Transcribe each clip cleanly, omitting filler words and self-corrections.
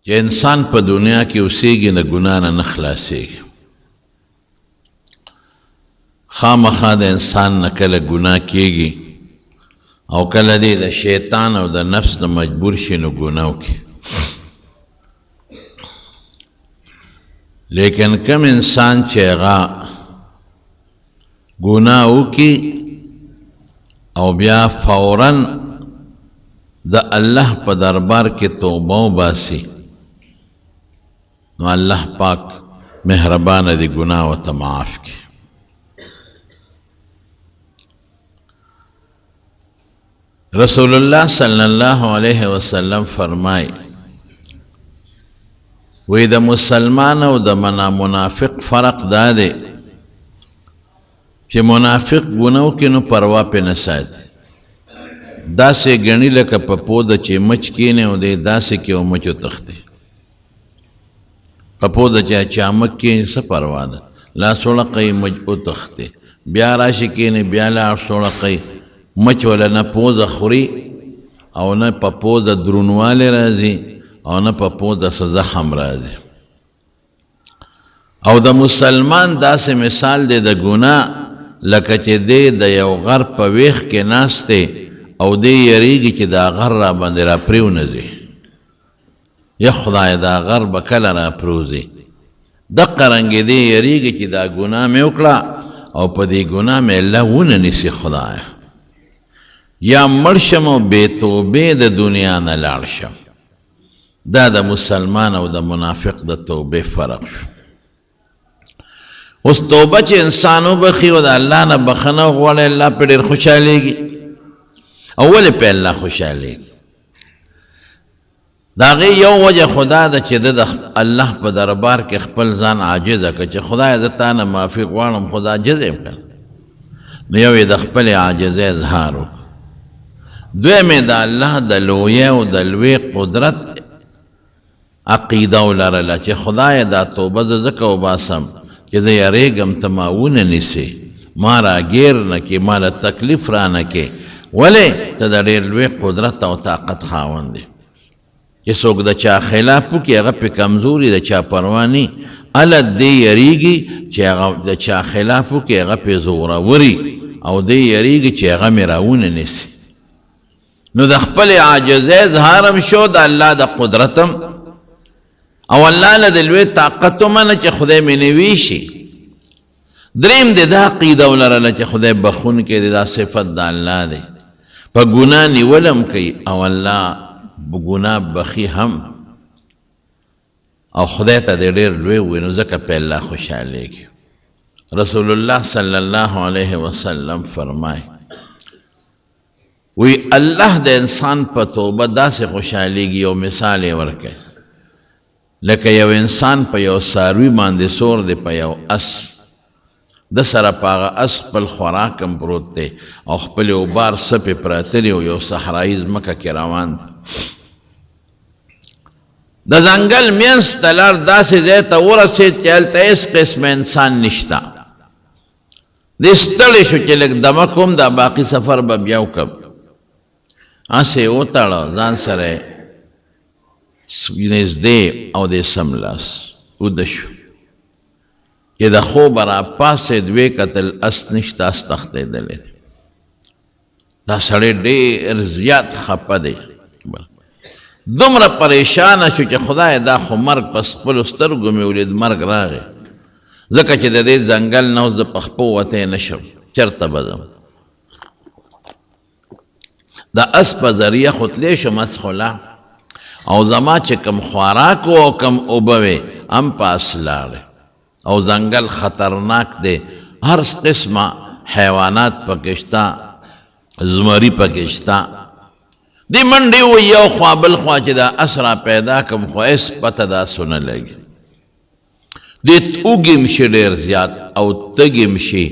چې انسان په دنیا کې اوسېږي نه ګناه نه خلاصېږي. خامخا د انسان نه کله ګناه کېږي او کله دی د شیطان او د نفس نه مجبور شي نو ګناه وکړي. لیکن کم انسان چې هغه ګناه وکړي او بیا فوراً د الله په دربار کې توبه وباسي نو الله پاک مهربانه دی ګناه ورته معاف کړي. رسول الله صلی الله علیه وسلم فرمای وی د مسلمان او د منافق فرق دا دی چې منافق ګناه وکړي نو پروا پې نه ساتي، داسې ګڼي لکه په پوده چې مچ کینې او دی داسې کې او مچ وتښتي. په پوده چې چامک کینې څه پروا ده، لاس وړقی مچ وتښتي، بیا راشي کینې بیا لاس وړقی مچ ولا نه پوزه خوري او نه په پوزه درونوالی راځي او نه په پوزه څه زخم راځي. او د مسلمان داسې مثال دی د ګناه لکه چې دی د یو غر په ویښ کې ناست دی او دی یریږي چې دا غر را باندې را پریونځي، یا خدای دا غر به کله را پروځي. دقه رنګې دی یریږي چې دا ګناه مې وکړه او په دې ګناه مې الله ونه نیسي خدایه، یا مړ شم او بې توبې د دنیا نه لاړ شم. دا د مسلمان او د منافق د توبې فرق شو. اوس توبه چې انسان وبخي او د الله نه بخښنه وغواړي الله پې ډېر خوشحالېږي. او ولې پې الله خوشحالېږي؟ د هغې یو وجه خدا ده چې د الله په دربار کې خپل ځان عاجزه کړه چې خدایه زه تا نه معافي غواړم خو دا عاجز یم که نو یو یې د خپلې عاجزۍ اظهار وکړه، دویم یې د الله د لویۍ او د لوی قدرت عقیده ولرله چې خدایه دا توبه زه ځکه وباسم چې زه یریږم ته ما ونه نیسې، ما راګیر نه کې، ما له تکلیف را نه کې، ولې ته د ډېر لوی قدرت او طاقت خاوند دی. چې څوک د چا خلاف وکړي هغه پې کمزوري د چا پروا نه اله دی یریږي چې هغه د چا خلاف وکړي هغه پې زوروري او دی یریږي چې هغه مې راونه نیسي. نو د خپلې عاجزۍ اظهارم شو د الله د قدرتم او الله له د لوی طاقت ومنه چې خدای مې نه شي. دریم د دا عقیده ولرله چې خدای بخونکی دی، دا صفت د الله دی. په ګناه نیولم کوي او الله ګناه بخي هم او خدای ته د ډېر لوی وي نو ځکه په الله خوشحالېږي. رسول الله صلی الله علیه وسلم فرمای وی الله د انسان په توبه داسې خوشحالېږي. یو مثال یې ورکوي لکه یو انسان په یو څاروي باندې سور دی په یو اس، د سره په هغه اس خپل خوراک هم پروت دی او خپلې اوبار سپې پراته دي او یو صحرایي ځمکه کې روان دی. د ځنګل منځ ته لاړ، داسې ځای ته ورسېد چې هلته هېڅ قسمه انسان نشته. دی ستړی شو چې لږ دمه کوم دا باقي سفر به بیا وکړم. هسې یې وتړه ځان سره نږدې او د سملاس وده شو چې د خوبه راپاڅېد ویې کتل اس نشته، اس تښتېدلی دی. دا سړی ډېر زیات خفه دی، دومره پریشانه شو چې خدای دا خو مرګ په خپلو سترګو مې ولید، مرګ راغی ځکه چې د دې ځنګل نه اوس زه په خپو وتی نه شم، چېرته به ځم؟ د اس په ذریعه خو تلی شم، اس خو لاړ او زما چې کم خوراک و او کم اوبه وې هم په اس لاړې او ځنګل خطرناک دی، هر قسمه حیوانات پکې شته، زمري پکې شته. دی منډې ووایي یو خوا بل خوا چې دا اس را پیدا کړم خو هېڅ پته د اسو نه لګي. دی اوږم شي ډېر زیات او تږم شي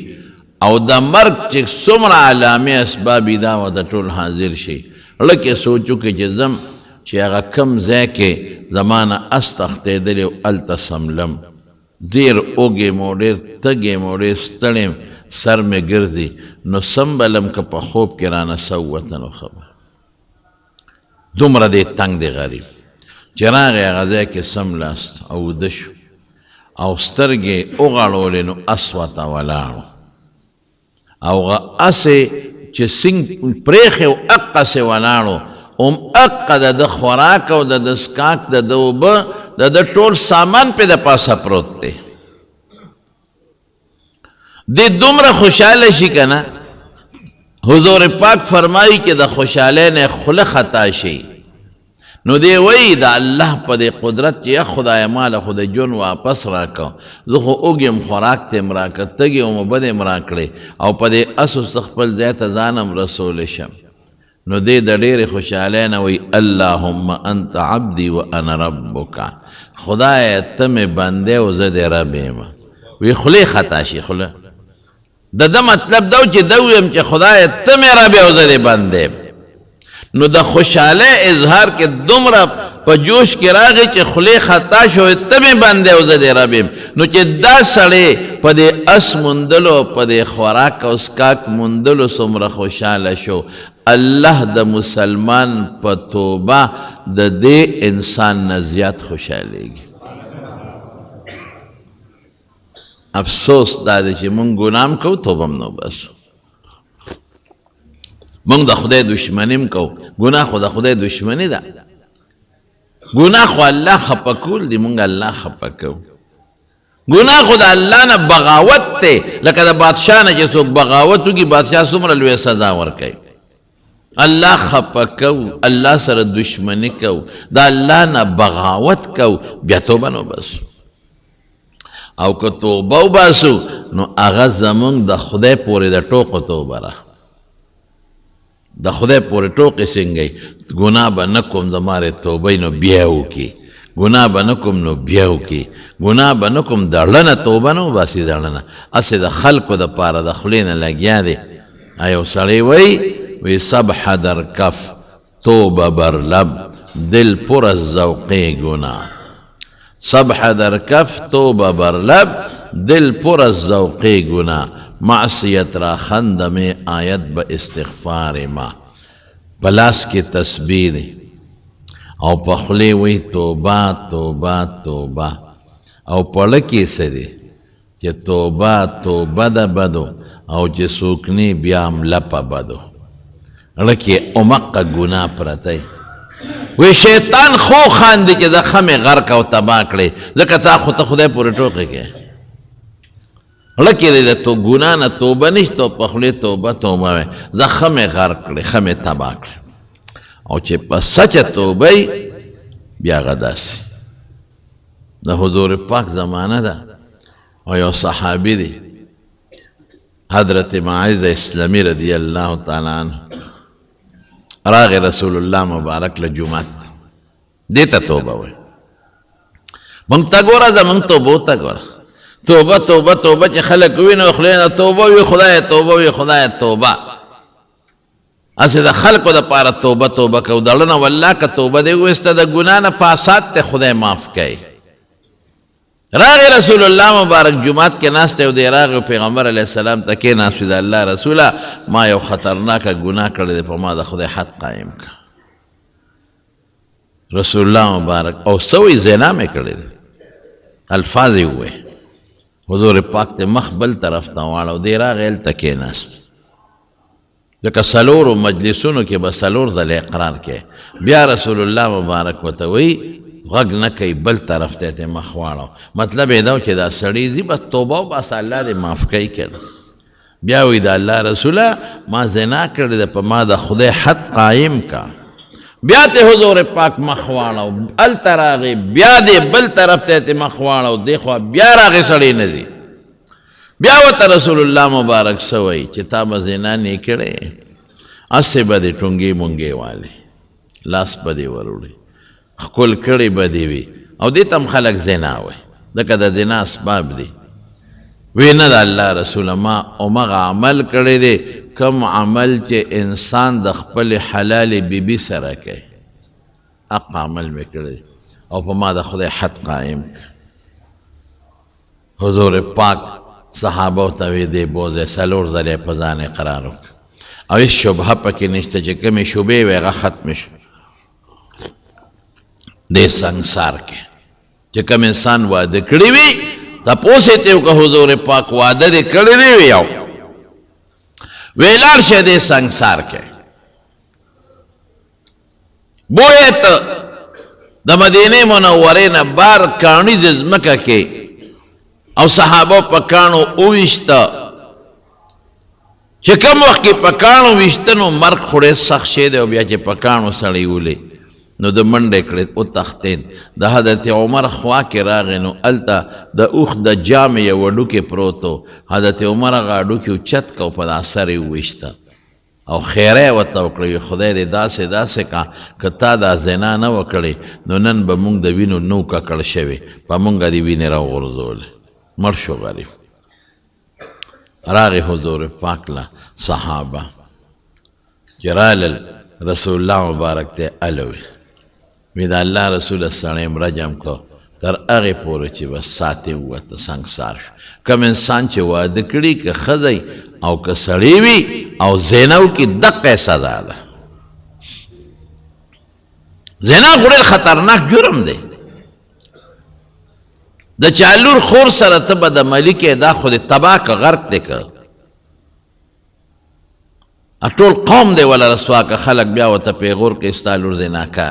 او د مرګ چې څومره علامې اسباب یې دا وه د ټول حاضر شي. لکه سوچ وکړي چې ځم چې هغه کم ځای کې زما نه اس تښتېدلی او هلته سملم، ډېر اوږې مو ډېر تږې مو ډېر ستړی سر مې ګرځي نو سمبلم که په خوب کې رانه څه ووته نو خبر دومره دی تنگ دی غریب. چې راغی هغه ځای کې سملاست او ویده شو او سترګې وغړولې نو اس ورته ولاړو او هغه اسې چې سینګ پرېښې و اقسې ولاړو اقه د ده خوراک او د ده څښاک د ده اوبه د ده ټول سامان پې د پاسه پروت دی دی دومره خوشحاله شي که نه حضور پاک فرمایي که د خوشحالۍ نه خوله خطا شي نو دی وی د الله په دې قدرت چې یا خدای ماله خو د ژوند واپس راکړه زه خو اوږ یم خوراک ته یم راکړه تږې یم اوبه دې م راکړې او په دې اسو څه خپل ځای ته ځانم رسولی شم نو دی د ډېرې خوشحالۍ نه وی اللهم انت عبدي وانا ربک خدایه ته مې بندې او زه دې رب یم وی خولې خطا شي خوله د ده مطلب دا و چې ده ویم چې خدایه ته مې رب او زه دې بندې نو د خوشحالی اظهار کې دومره په جوش کې راغی چې خولې خطا شوې ته مې بندې او زه دې رب یم نو چې دا سړی په دې اس موندلو په دې خوراک او څښاک موندلو څومره خوشحاله شو الله د مسلمان په توبه د دې انسان نه زیات خوشحالیږي افسوس دا دی چې مونږ ګناه هم کوو توبه هم نه وباسو مونږ د خدای دشمني هم کوو ګناه خو د خدای دشمني ده ګناه خو الله خفه کول دی مونږ الله خفه کوو ګناه خو د الله نه بغاوت دی لکه د بادشاه نه چې څوک بغاوت وکړي بادشاه څومره لویه سزا ورکوي الله خفه کوو الله سره دشمني کوو د الله نه بغاوت کوو بیا توبه نه وباسو او که توبه وباسو نو هغه زمونږ د خدای پورې د ټوقو توبه ده د خدای پورې ټوقې څنګه ګناه به نه کوم زماره توبه نو بیا وکړي ګناه به نه کوم نو بیا وکړي ګناه به نه کوم دړنه توبه نه وباسي دړنه هسې د خلکو دپاره د خولې نه لګیا دی یو سړی وی سبح در کف توبه بر لب دل پر از ذوقې ګناه سبح در کف توبه بر لب دل پر از ذوقې ګناه معصیت را خندم آیت به استغفار ما پلاس کی تسبیح دی او پخلی وی توبه توبه توبه او پړکی څه دی چې توبه توبه ده بدو او چې څوک نی بیا هم لپه بدو لکه امقه ګناه پرتی وی شیطان خو خاندي چې د خمې غرق او تباه کړې ځکه تا خو ته خدای پورې ټوقې کې لکه د تو ګناه نه توبه نشته په خولې توبه توبه وی زه خمې غرق کړې خمې تباه کړې او چې په سچه توبه بیا هغه داسې د حضور پاک زمانه ده او یو صحابي دی حضرت معاذ اسلامي رضی الله تعالی عنه راغ رسول الله مبارک له جمعت دیتا توبه وی مونږ ته ګوره زمونږ توبو ته ګوره توبه توبه توبه چې خلک وینو خولې نه توبه وي خدای توبه وي خدای توبه هسې د خلکو دپاره توبه توبه کوو دړنه والله که توبه دې وویسته د ګناه نه فاساد ته خدای معاف کوي راغی رسول الله مبارک جمعات کې ناست دی او دی راغی پیغمبر علیه السلام ته کېناست وي د الله رسوله ما یو خطرناکه ګناه کړی دی په ما د خدای حد قایم که رسول الله مبارک او څه وایي زنا مې کړی دی الفاظ یې ووایي حضور پاک ته مخ بل طرف ته واړه او دی راغی هلته کېناست ځکه څلورو مجلسونو کې به څلور ځله اقرار کې بیا رسول الله مبارک ورته وایي غږ نه کوي بل طرف ته مخ واړو مطلب یې دا چې دا سړی ځي بس توبه وباسه الله دې معاف کوي کنه بیا وایي د الله رسوله ما زنا کړې ده په ما د خدای حد قایم کا بیا ته حضور پاک مخ واړو هلته راغی بیا دې بل طرف ته مخ واړو دی خوا بیا راغی سړی نه ځي بیا ورته رسول الله مبارک څه وایي چې تا به زنا نه کړې هسې به دې ټونګې مونګې والې لاس به دې وروړې خکل کړی به دې وي او دې ته هم خلک زنا وایي ځکه د زنا اسباب دي وی نه د الله رسوله ما همغه عمل کړی دی کم عمل چې انسان د خپل حلال بیبي سره کوي حق عمل مې کړی او په ما د خدای حد قایم حضور پاک صحابه ته وی دی بوځه څلور ځلې په ځان اقرار وکړه او هېڅ شبهه پکې نشته چې کومې شبهې وي هغه ختمې شو دې سنګسار کې چې کوم انسان واده کړی وي تپوس یې ته وکړه حضور پاک واده دې کړی نه وي یو وی لاړ شه دې سنګسار کې بویه ته د مدینې منورې نه بار کاڼیز ځمکه کې او صحابه په کاڼو وویشته چې کوم وخت کې په کاڼو ویشته نو مرګ خو ډېر سخت شی دی او بیا چې په کاڼو سړی ولې نو د منډې کړې وتښتېد د حضرت عمر خوا کې راغی نو هلته د اوښ د جامې یو هډوکی پروت و حضرت عمر هغه هډوکي اوچت که او په دا سر یې وویشته او خیره یې ورته وکړه خدای دې داسې داسې کا که تا دا زنا نه وکړې نو نن به مونږ د وینو نو ککړ شوې په مونږ دې وینې راوغورځولې مړ شو غریب راغی حضور پاک له صحابه چې رالل رسول الله مبارک ته الوي وی د الله رسول سړی رجم کو تر هغې پورې چې بس ساتې ووته سنګسار شو کوم انسان چې واده کړي که ښځی او که سړی وي او زنا وکړي دقه سزا ده زنا خو ډېر خطرناک جرم دی د چا لور خور سره ته به د ملي کې دا خو د تباه که غرق دی که ټول قوم دی ولا رسوا که خلک بیا ورته پیغور کوي ستا لور زناکار